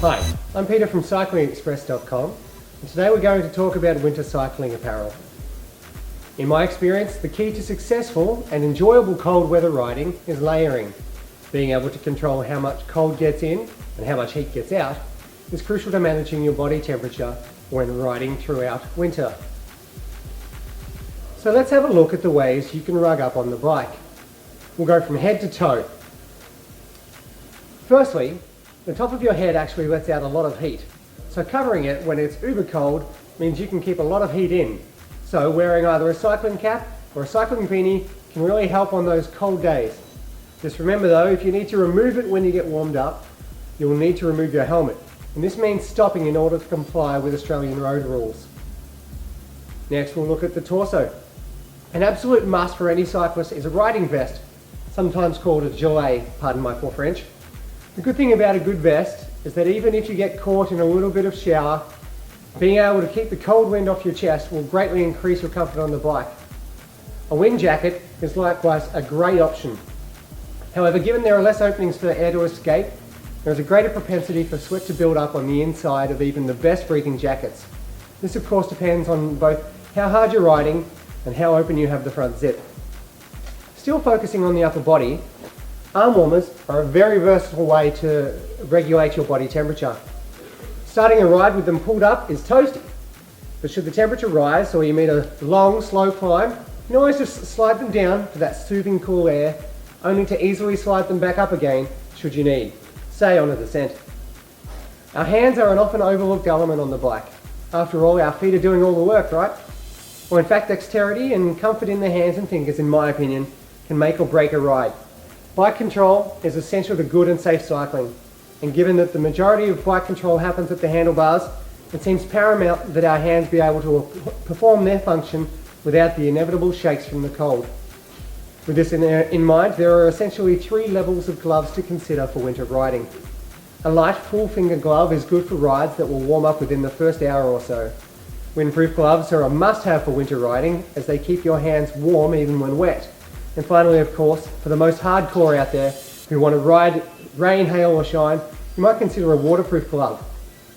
Hi, I'm Peter from CyclingExpress.com, and today we're going to talk about winter cycling apparel. In my experience, the key to successful and enjoyable cold weather riding is layering. Being able to control how much cold gets in and how much heat gets out is crucial to managing your body temperature when riding throughout winter. So let's have a look at the ways you can rug up on the bike. We'll go from head to toe. Firstly, the top of your head actually lets out a lot of heat. So covering it when it's uber cold means you can keep a lot of heat in. So wearing either a cycling cap or a cycling beanie can really help on those cold days. Just remember though, if you need to remove it when you get warmed up, you'll need to remove your helmet. And this means stopping in order to comply with Australian road rules. Next we'll look at the torso. An absolute must for any cyclist is a riding vest, sometimes called a gilet, pardon my poor French. The good thing about a good vest is that even if you get caught in a little bit of shower, being able to keep the cold wind off your chest will greatly increase your comfort on the bike. A wind jacket is likewise a great option. However, given there are less openings for air to escape, there is a greater propensity for sweat to build up on the inside of even the best breathing jackets. This of course depends on both how hard you're riding and how open you have the front zip. Still focusing on the upper body, arm warmers are a very versatile way to regulate your body temperature. Starting a ride with them pulled up is toasty, but should the temperature rise or you meet a long, slow climb, you can always just slide them down for that soothing cool air, only to easily slide them back up again should you need, say on a descent. Our hands are an often overlooked element on the bike. After all, our feet are doing all the work, right? Well, in fact, dexterity and comfort in the hands and fingers, in my opinion, can make or break a ride. Bike control is essential to good and safe cycling, and given that the majority of bike control happens at the handlebars, it seems paramount that our hands be able to perform their function without the inevitable shakes from the cold. With this in mind, there are essentially 3 levels of gloves to consider for winter riding. A light full finger glove is good for rides that will warm up within the first hour or so. Windproof gloves are a must-have for winter riding as they keep your hands warm even when wet. And finally, of course, for the most hardcore out there who want to ride rain, hail or shine, you might consider a waterproof glove.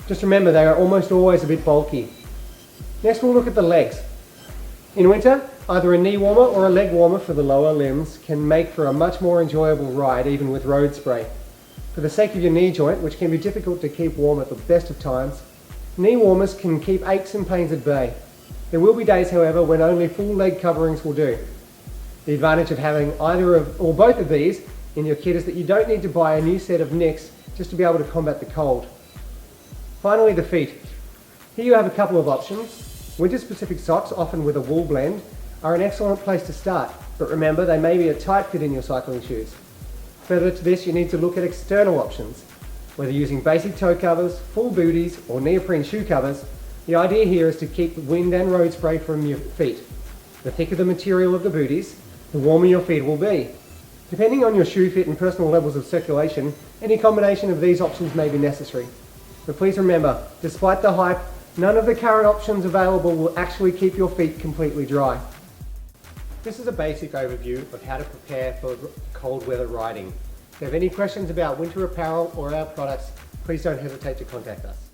Just remember they are almost always a bit bulky. Next we'll look at the legs. In winter, either a knee warmer or a leg warmer for the lower limbs can make for a much more enjoyable ride even with road spray. For the sake of your knee joint, which can be difficult to keep warm at the best of times, knee warmers can keep aches and pains at bay. There will be days, however, when only full leg coverings will do. The advantage of having either of or both of these in your kit is that you don't need to buy a new set of nicks just to be able to combat the cold. Finally, the feet. Here you have a couple of options. Winter-specific socks, often with a wool blend, are an excellent place to start, but remember they may be a tight fit in your cycling shoes. Further to this, you need to look at external options. Whether using basic toe covers, full booties, or neoprene shoe covers, the idea here is to keep wind and road spray from your feet. The thicker the material of the booties, the warmer your feet will be. Depending on your shoe fit and personal levels of circulation, any combination of these options may be necessary. But please remember, despite the hype, none of the current options available will actually keep your feet completely dry. This is a basic overview of how to prepare for cold weather riding. If you have any questions about winter apparel or our products, please don't hesitate to contact us.